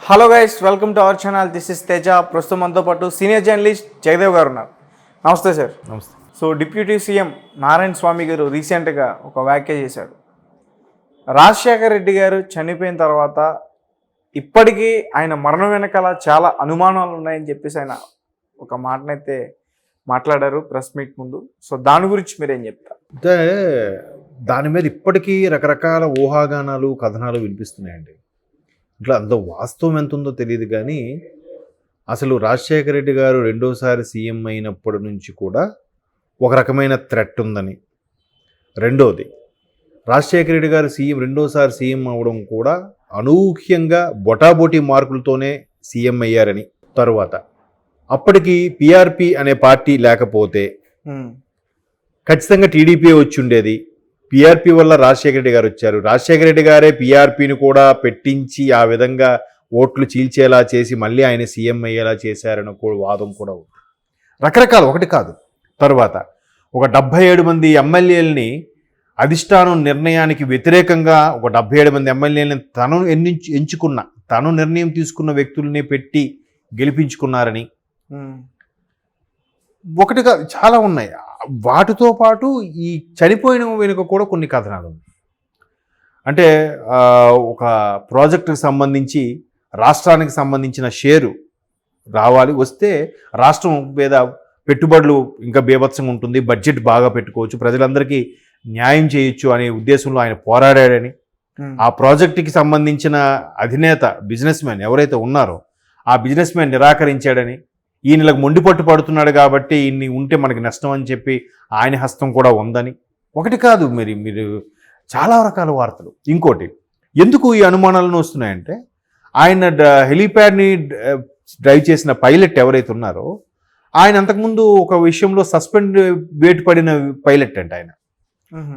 Hello guys, welcome to our channel. This is Teja. ప్రస్తుతం మనతో పాటు సీనియర్ జర్నలిస్ట్ జయదేవ్ గారు ఉన్నారు. నమస్తే సార్. నమస్తే. సో డిప్యూటీ సీఎం నారాయణ స్వామి గారు రీసెంట్గా ఒక వ్యాఖ్య చేశాడు. రాజశేఖర రెడ్డి గారు చనిపోయిన తర్వాత ఇప్పటికీ ఆయన మరణం వెనకాల చాలా అనుమానాలు ఉన్నాయని చెప్పేసి ఆయన ఒక మాటనైతే మాట్లాడారు ప్రెస్ మీట్ ముందు. సో దాని గురించి మీరేం చెప్తారు? అంటే దాని మీద ఇప్పటికీ రకరకాల ఊహాగానాలు కథనాలు వినిపిస్తున్నాయండి. ఇట్లా అందులో వాస్తవం ఎంత ఉందో తెలియదు, కానీ అసలు రాజశేఖర రెడ్డి గారు రెండోసారి సీఎం అయినప్పటి నుంచి కూడా ఒక రకమైన థ్రెట్ ఉందని, రెండోది రాజశేఖర రెడ్డి గారు రెండోసారి సీఎం అవ్వడం కూడా అనూహ్యంగా బొటాబొటీ మార్కులతోనే సీఎం అయ్యారని, తరువాత అప్పటికి పిఆర్పి అనే పార్టీ లేకపోతే ఖచ్చితంగా టీడీపీ వచ్చి ఉండేది. పిఆర్పి వల్ల రాజశేఖర రెడ్డి గారు వచ్చారు. రాజశేఖర రెడ్డి గారే పిఆర్పిని కూడా పెట్టించి ఆ విధంగా ఓట్లు చీల్చేలా చేసి మళ్ళీ ఆయన సీఎం అయ్యేలా చేశారని వాదం కూడా ఉంది. రకరకాల, ఒకటి కాదు. తర్వాత ఒక 77 మంది ఎమ్మెల్యేలని అధిష్టానం నిర్ణయానికి వ్యతిరేకంగా ఒక 77 మంది ఎమ్మెల్యేలని తను నిర్ణయం తీసుకున్న వ్యక్తుల్ని పెట్టి గెలిపించుకున్నారని, ఒకటి కాదు చాలా ఉన్నాయి. వాటితో పాటు ఈ చనిపోయిన వెనుక కూడా కొన్ని కథనాలు ఉన్నాయి. అంటే ఒక ప్రాజెక్టుకి సంబంధించి రాష్ట్రానికి సంబంధించిన షేరు రావాలి, వస్తే రాష్ట్రం మీద పెట్టుబడులు ఇంకా బీభత్సంగా ఉంటుంది, బడ్జెట్ బాగా పెట్టుకోవచ్చు, ప్రజలందరికీ న్యాయం చేయొచ్చు అనే ఉద్దేశంలో ఆయన పోరాడాడని, ఆ ప్రాజెక్టుకి సంబంధించిన అధినేత బిజినెస్ మ్యాన్ ఎవరైతే ఉన్నారో ఆ బిజినెస్ మ్యాన్ నిరాకరించాడని, ఈయనలకు మొండిపట్టు పడుతున్నాడు కాబట్టి ఈయన్ని ఉంటే మనకి నష్టం అని చెప్పి ఆయన హస్తం కూడా ఉందని, ఒకటి కాదు మీరు చాలా రకాల వార్తలు. ఇంకోటి, ఎందుకు ఈ అనుమానాలను వస్తున్నాయంటే ఆయన హెలీప్యాడ్ని డ్రైవ్ చేసిన పైలట్ ఎవరైతే ఉన్నారో ఆయన అంతకుముందు ఒక విషయంలో సస్పెండ్ వేటు పడిన పైలట్ అంట ఆయన.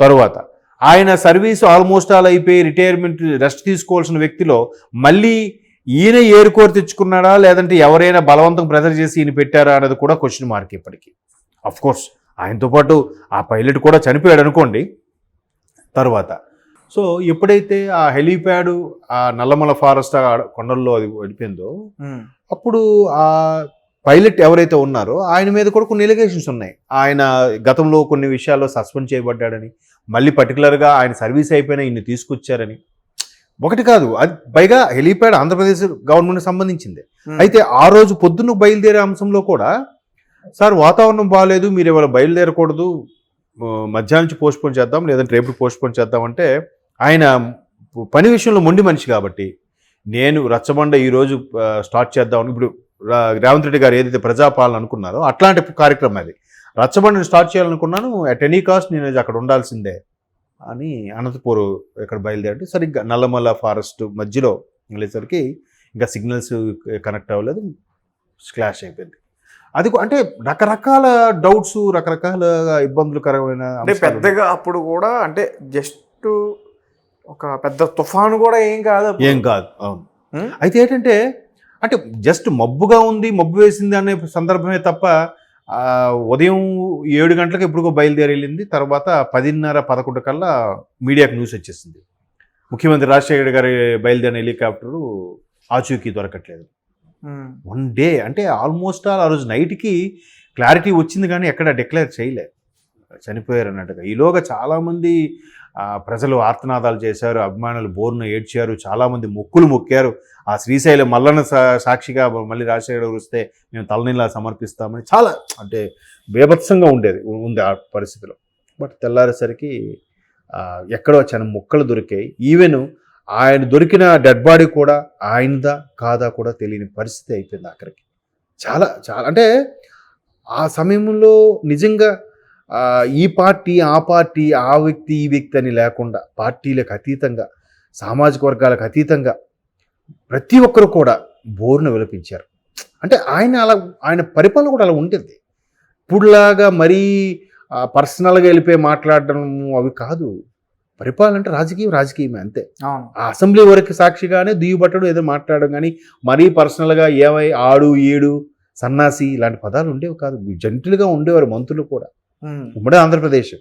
తరువాత ఆయన సర్వీస్ ఆల్మోస్ట్ ఆల్ అయిపోయి రిటైర్మెంట్ రెస్ట్ తీసుకోవాల్సిన వ్యక్తిలో మళ్ళీ ఈయన ఏరుకోరు తెచ్చుకున్నాడా లేదంటే ఎవరైనా బలవంతం ప్రెజర్ చేసి ఈయన పెట్టారా అనేది కూడా క్వశ్చన్ మార్క్ ఇప్పటికీ. అఫ్ కోర్స్ ఆయనతో పాటు ఆ పైలట్ కూడా చనిపోయాడు అనుకోండి. తర్వాత సో ఎప్పుడైతే ఆ హెలీప్యాడ్ ఆ నల్లమల ఫారెస్ట్ కొండల్లో అది వెళ్ళిపోయిందో అప్పుడు ఆ పైలట్ ఎవరైతే ఉన్నారో ఆయన మీద కూడా కొన్ని ఎలిగేషన్స్ ఉన్నాయి. ఆయన గతంలో కొన్ని విషయాల్లో సస్పెండ్ చేయబడ్డాడని, మళ్ళీ పర్టికులర్గా ఆయన సర్వీస్ అయిపోయినా ఈయన్ని తీసుకొచ్చారని, ఒకటి కాదు. అది పైగా హెలీప్యాడ్ ఆంధ్రప్రదేశ్ గవర్నమెంట్కి సంబంధించింది. అయితే ఆ రోజు పొద్దున్న బయలుదేరే అంశంలో కూడా సార్ వాతావరణం బాగాలేదు, మీరు ఇవాళ బయలుదేరకూడదు, మధ్యాహ్నం నుంచి పోస్ట్పోన్ చేద్దాం లేదంటే రేపు పోస్ట్పోన్ చేద్దాం అంటే, ఆయన పని విషయంలో మొండి మనిషి కాబట్టి నేను రచ్చబండ ఈరోజు స్టార్ట్ చేద్దామని, ఇప్పుడు రేవంత్ రెడ్డి గారు ఏదైతే ప్రజాపాలన అనుకున్నారో అట్లాంటి కార్యక్రమం అది, రచ్చబండని స్టార్ట్ చేయాలనుకున్నాను, అట్ ఎనీ కాస్ట్ నేను అక్కడ ఉండాల్సిందే అని అనంతపూర్ ఇక్కడ బయలుదేరి సరిగ్గా నల్లమల్ల ఫారెస్ట్ మధ్యలో వెళ్ళేసరికి ఇంకా సిగ్నల్స్ కనెక్ట్ అవ్వలేదు, స్క్లాష్ అయిపోయింది. అది అంటే రకరకాల డౌట్స్, రకరకాల ఇబ్బందులకరమైన, అంటే పెద్దగా అప్పుడు కూడా అంటే జస్ట్ ఒక పెద్ద తుఫాను కూడా ఏం కాదు. అవును. అయితే ఏంటంటే అంటే జస్ట్ మబ్బుగా ఉంది, మబ్బు వేసింది అనే సందర్భమే తప్ప ఉదయం 7 గంటలకు ఎప్పుడుకో బయలుదేరి వెళ్ళింది. తర్వాత 10:30-11 కల్లా మీడియాకు న్యూస్ వచ్చేసింది, ముఖ్యమంత్రి రాజశేఖర గారి బయలుదేరిన హెలికాప్టరు ఆచూకీ దొరకట్లేదు. 1 డే అంటే ఆల్మోస్ట్ ఆ రోజు నైట్కి క్లారిటీ వచ్చింది, కానీ ఎక్కడ డిక్లేర్ చేయలే చనిపోయారు అన్నట్టుగా. ఈలోగా చాలామంది ప్రజలు ఆర్తనాదాలు చేశారు, అభిమానులు బోర్ను ఏడ్చారు, చాలామంది మొక్కులు మొక్కారు. ఆ శ్రీశైలం మల్లన్న సాక్షిగా మళ్ళీ రాజశేఖర వస్తే మేము తలనీలా సమర్పిస్తామని, చాలా అంటే బేభత్సంగా ఉంది ఆ పరిస్థితిలో. బట్ తెల్లారేసరికి ఎక్కడో మొక్కలు దొరికాయి. ఈవెన్ ఆయన దొరికిన డెడ్ బాడీ కూడా ఆయనదా కాదా కూడా తెలియని పరిస్థితి అయిపోయింది ఆఖరికి. చాలా చాలా అంటే ఆ సమయంలో నిజంగా ఈ పార్టీ ఆ పార్టీ, ఆ వ్యక్తి ఈ వ్యక్తి అని లేకుండా పార్టీలకు అతీతంగా, సామాజిక వర్గాలకు అతీతంగా ప్రతి ఒక్కరు కూడా బోరును విలపించారు. అంటే ఆయన పరిపాలన కూడా అలా ఉంటుంది. ఇప్పుడులాగా మరీ పర్సనల్గా వెళ్ళిపోయి మాట్లాడడం అవి కాదు. పరిపాలన అంటే రాజకీయమే అంతే. ఆ అసెంబ్లీ వరకు సాక్షిగానే దుయ్యబట్టడం ఏదో మాట్లాడడం, కానీ మరీ పర్సనల్గా ఏమై ఆడు ఈడు సన్నాసి ఇలాంటి పదాలు ఉండేవి కాదు. జంటలుగా ఉండేవారు మంత్రులు కూడా. ఉమ్మడి ఆంధ్రప్రదేశ్.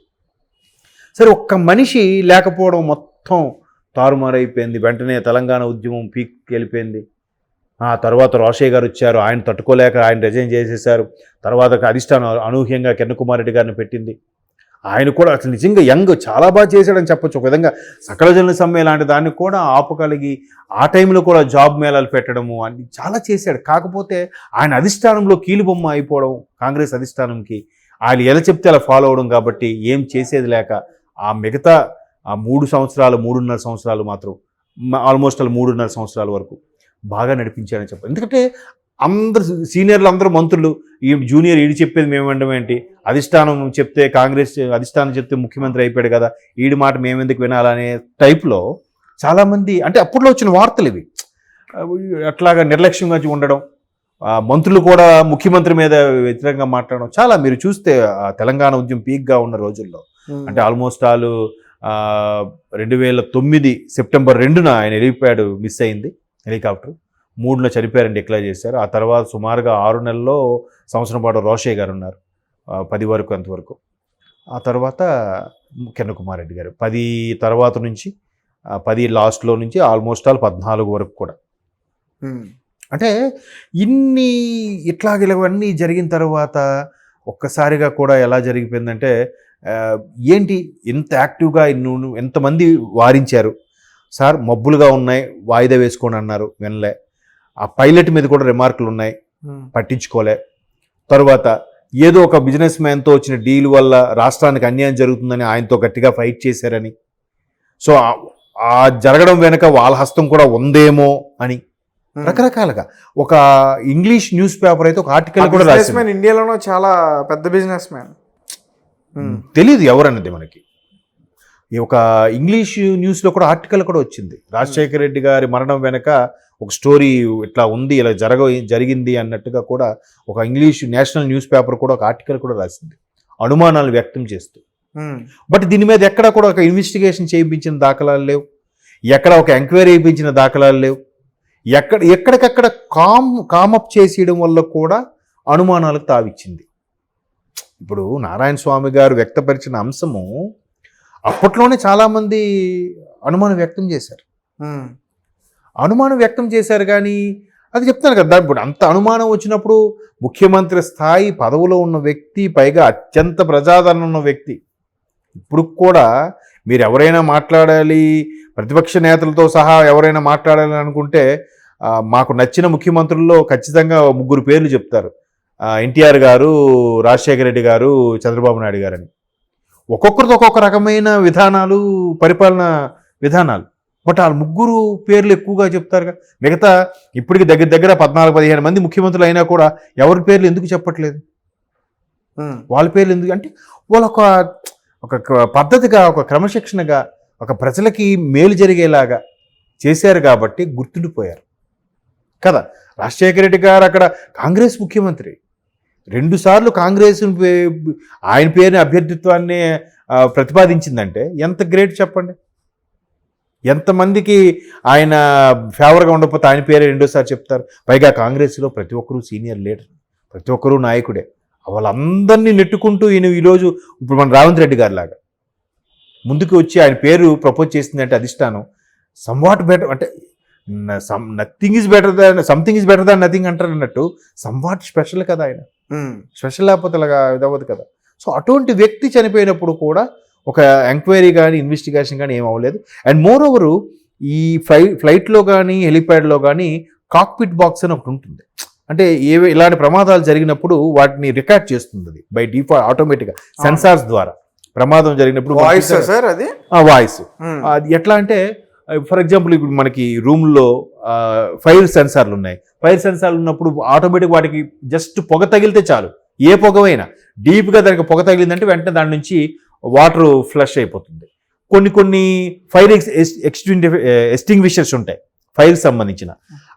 సరే, ఒక్క మనిషి లేకపోవడం మొత్తం తారుమారైపోయింది. వెంటనే తెలంగాణ ఉద్యమం పీక్కి వెళ్ళిపోయింది. ఆ తర్వాత రోషయ్య గారు వచ్చారు, ఆయన తట్టుకోలేక ఆయన రిజైన్ చేసేసారు. తర్వాత అధిష్టానం అనూహ్యంగా కిరణ్ కుమార్ రెడ్డి గారిని పెట్టింది. ఆయన కూడా అసలు నిజంగా యంగ్ చాలా బాగా చేశాడని చెప్పొచ్చు. ఒక విధంగా సకల జనుల సమ్మె లాంటి దాన్ని కూడా ఆపగలిగి ఆ టైంలో కూడా జాబ్ మేళాలు పెట్టడము అన్ని చాలా చేశాడు. కాకపోతే ఆయన అధిష్టానంలో కీలుబొమ్మ అయిపోవడం, కాంగ్రెస్ అధిష్టానంకి ఆయన ఎలా చెప్తే అలా ఫాలో అవడం కాబట్టి ఏం చేసేది లేక ఆ మిగతా ఆ 3 సంవత్సరాలు 3.5 సంవత్సరాలు మాత్రం ఆల్మోస్ట్ 3.5 సంవత్సరాల వరకు బాగా నడిపించాడని చెప్పాలి. ఎందుకంటే అందరు సీనియర్లు అందరూ మంత్రులు, ఈ జూనియర్ ఈడు చెప్పేది మేము వినడం ఏంటి, అధిష్టానం చెప్తే కాంగ్రెస్ అధిష్టానం చెప్తే ముఖ్యమంత్రి అయిపోయాడు కదా, ఈడి మాట మేమెందుకు వినాలనే టైప్లో చాలామంది, అంటే అప్పట్లో వచ్చిన వార్తలు ఇవి, అట్లాగా నిర్లక్ష్యంగా ఉండడం, మంత్రులు కూడా ముఖ్యమంత్రి మీద వ్యతిరేకంగా మాట్లాడడం చాలా మీరు చూస్తే తెలంగాణ ఉద్యమం పీక్గా ఉన్న రోజుల్లో, అంటే ఆల్మోస్ట్ 2009 సెప్టెంబర్ 2న ఆయన వెళ్ళిపోయాడు, మిస్ అయింది హెలికాప్టర్. 3న చనిపోయారని డిక్లేర్ చేశారు. ఆ తర్వాత సుమారుగా 6 నెలల్లో సంవత్సరం పాటు రోషయ్య గారు ఉన్నారు, 10 వరకు అంతవరకు. ఆ తర్వాత కిరణ్ కుమార్ రెడ్డి గారు 10 తర్వాత నుంచి 10 లాస్ట్లో నుంచి ఆల్మోస్ట్ 14 వరకు కూడా. అంటే ఇట్లాగవన్నీ జరిగిన తర్వాత ఒక్కసారిగా కూడా ఎలా జరిగిపోయిందంటే, ఏంటి ఇంత యాక్టివ్గా ఎంతమంది వారించారు సార్, మబ్బులుగా ఉన్నాయి వాయిదా వేసుకోండి అన్నారు, వినలే. ఆ పైలట్ మీద కూడా రిమార్కులు ఉన్నాయి, పట్టించుకోలే. తరువాత ఏదో ఒక బిజినెస్ మ్యాన్తో వచ్చిన డీల్ వల్ల రాష్ట్రానికి అన్యాయం జరుగుతుందని ఆయనతో గట్టిగా ఫైట్ చేశారని, సో ఆ జరగడం వెనక వాళ్ళ హస్తం కూడా ఉందేమో అని రకరకాలుగా. ఒక ఇంగ్లీష్ న్యూస్ పేపర్ అయితే ఒక ఆర్టికల్ కూడా రాసింది. ఇండియాలోనూ చాలా పెద్ద బిజినెస్ మ్యాన్, తెలియదు ఎవరన్నది మనకి. ఈ ఒక ఇంగ్లీష్ న్యూస్లో కూడా ఆర్టికల్ కూడా వచ్చింది, రాజశేఖర రెడ్డి గారి మరణం వెనక ఒక స్టోరీ ఇట్లా ఉంది, ఇలా జరిగింది అన్నట్టుగా కూడా ఒక ఇంగ్లీష్ నేషనల్ న్యూస్ పేపర్ కూడా ఒక ఆర్టికల్ కూడా రాసింది, అనుమానాలు వ్యక్తం చేస్తూ. బట్ దీని మీద ఎక్కడ కూడా ఒక ఇన్వెస్టిగేషన్ చేయించిన దాఖలాలు లేవు, ఎక్కడ ఒక ఎంక్వైరీ చేయించిన దాఖలాలు లేవు. ఎక్కడికక్కడ కామప్ చేసేయడం వల్ల కూడా అనుమానాలకు తావిచ్చింది. ఇప్పుడు నారాయణ స్వామి గారు వ్యక్తపరిచిన అంశము అప్పట్లోనే చాలామంది అనుమానం వ్యక్తం చేశారు కానీ అది చెప్తాను కదా, ఇప్పుడు అంత అనుమానం వచ్చినప్పుడు ముఖ్యమంత్రి స్థాయి పదవిలో ఉన్న వ్యక్తి, పైగా అత్యంత ప్రజాదరణ ఉన్న వ్యక్తి, ఇప్పుడు కూడా మీరు ఎవరైనా మాట్లాడాలి, ప్రతిపక్ష నేతలతో సహా ఎవరైనా మాట్లాడాలి అనుకుంటే మాకు నచ్చిన ముఖ్యమంత్రుల్లో ఖచ్చితంగా 3 పేర్లు చెప్తారు, ఎన్టీఆర్ గారు, రాజశేఖర రెడ్డి గారు, చంద్రబాబు నాయుడు గారని. ఒక్కొక్కరితో ఒక్కొక్క రకమైన విధానాలు, పరిపాలన విధానాలు. బట్ ఆ 3 పేర్లు ఎక్కువగా చెప్తారుగా. మిగతా ఇప్పటికి దగ్గర 14-15 మంది ముఖ్యమంత్రులు అయినా కూడా ఎవరి పేర్లు ఎందుకు చెప్పట్లేదు, వాళ్ళ పేర్లు ఎందుకు అంటే వాళ్ళు ఒక పద్ధతిగా, ఒక క్రమశిక్షణగా, ఒక ప్రజలకి మేలు జరిగేలాగా చేశారు కాబట్టి గుర్తుండిపోయారు కదా. రాజశేఖర రెడ్డి గారు అక్కడ కాంగ్రెస్ ముఖ్యమంత్రి, 2 సార్లు కాంగ్రెస్ ఆయన పేరుని అభ్యర్థిత్వాన్ని ప్రతిపాదించిందంటే ఎంత గ్రేట్ చెప్పండి. ఎంతమందికి ఆయన ఫేవర్గా ఉండకపోతే ఆయన పేరే 2సారి చెప్తారు. పైగా కాంగ్రెస్లో ప్రతి ఒక్కరూ సీనియర్ లీడర్, ప్రతి ఒక్కరూ నాయకుడే. వాళ్ళందరినీ నెట్టుకుంటూ ఈరోజు ఇప్పుడు మన రేవంత్ రెడ్డి గారి లాగా ముందుకు వచ్చి ఆయన పేరు ప్రపోజ్ చేసిందంటే అధిష్టానం సంవాట్ బెటర్, అంటే nothing is better than something is better than nothing అంటారు అన్నట్టు సంవాట్ స్పెషల్ కదా ఆయన. స్పెషల్ లేకపోతే అలాగా ఇదవ్వదు కదా. సో అటువంటి వ్యక్తి చనిపోయినప్పుడు కూడా ఒక ఎంక్వైరీ కానీ ఇన్వెస్టిగేషన్ కానీ ఏం అవ్వలేదు. అండ్ మోర్ ఓవరు ఈ ఫ్లైట్లో కానీ హెలిప్యాడ్లో కానీ కాక్పిట్ బాక్స్ అని ఒకటి ఉంటుంది, అంటే ఇలాంటి ప్రమాదాలు జరిగినప్పుడు వాటిని రికార్డ్ చేస్తుంది అది బై డిఫాల్ట్ ఆటోమేటిక్గా సెన్సార్స్ ద్వారా. ప్రమాదం జరిగినప్పుడు వాయిస్ అది ఎట్లా అంటే, ఫర్ ఎగ్జాంపుల్ ఇప్పుడు మనకి రూమ్లో ఫైర్ సెన్సార్లు ఉన్నాయి. ఫైర్ సెన్సార్లు ఉన్నప్పుడు ఆటోమేటిక్ వాటికి జస్ట్ పొగ తగిలితే చాలు, ఏ పొగవైనా డీప్గా దానికి పొగ తగిలిందంటే వెంటనే దాని నుంచి వాటర్ ఫ్లష్ అయిపోతుంది. కొన్ని ఫైర్ ఎక్స్టింగ్విషర్స్ ఉంటాయి ఫైర్ సంబంధించిన.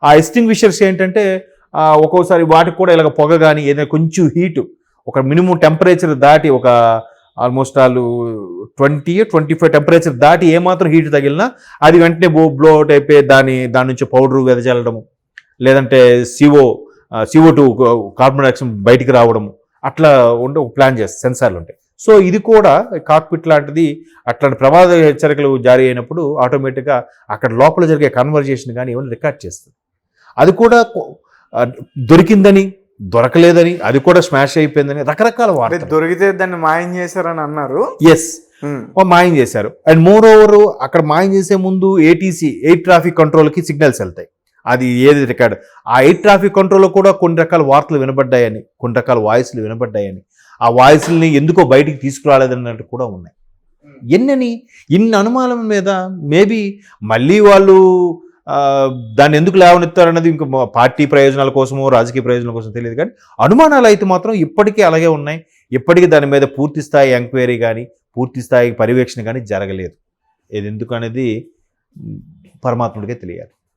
ఆ ఎక్స్టింగ్విషర్స్ ఏంటంటే ఒక్కోసారి వాటికి కూడా ఇలాగ పొగ కానీ ఏదైనా కొంచెం హీటు, ఒక మినిమం టెంపరేచర్ దాటి, ఒక ఆల్మోస్ట్ 20-25 టెంపరేచర్ దాటి ఏమాత్రం హీట్ తగిలినా అది వెంటనే బ్లో అవుట్ అయిపోయి దాని నుంచి పౌడర్ వెదజల్లడము, లేదంటే CO2 కార్బన్ డైఆక్సైడ్ బయటికి రావడము, అట్లా ఉంటే ఒక ప్లాన్ చేస్తారు, సెన్సార్లు ఉంటాయి. సో ఇది కూడా కాక్పిట్ లాంటిది. అట్లాంటి ప్రమాద హెచ్చరికలు జారీ అయినప్పుడు ఆటోమేటిక్గా అక్కడ లోపల జరిగే కన్వర్జేషన్ కానీ ఏమైనా రికార్డ్ చేస్తుంది. అది కూడా దొరికిందని దొరకలేదని అది కూడా స్మాష్ అయిపోయిందని రకరకాల అంటే వార్తలు. దొరికితే దాన్ని మాయం చేశారని అన్నారు. ఎస్, మాయం చేశారు. అండ్ మోర్ ఓవర్ అక్కడ మాయం చేసే ముందు ఏటీసీ, ఎయిర్ ట్రాఫిక్ కంట్రోల్కి సిగ్నల్స్ వెళ్తాయి. అది ఏది రికార్డు, ఆ ఎయిర్ ట్రాఫిక్ కంట్రోల్లో కూడా కొన్ని రకాల వార్తలు వినబడ్డాయని, కొన్ని రకాల వాయిస్లు వినబడ్డాయని, ఆ వాయిస్ని ఎందుకో బయటికి తీసుకురాలేదన్నట్టు కూడా ఉన్నాయి. ఇన్ని అనుమానం మీద మేబీ మళ్ళీ వాళ్ళు దాన్ని ఎందుకు లేవనెత్తారన్నది ఇంకా పార్టీ ప్రయోజనాల కోసమో రాజకీయ ప్రయోజనాల కోసం తెలియదు, కానీ అనుమానాలు అయితే మాత్రం ఇప్పటికీ అలాగే ఉన్నాయి. ఇప్పటికీ దాని మీద పూర్తి స్థాయి ఎంక్వైరీ కానీ పూర్తి స్థాయి పర్యవేక్షణ కానీ జరగలేదు. ఇది ఎందుకు అనేది పరమాత్ముడికే తెలియాలి.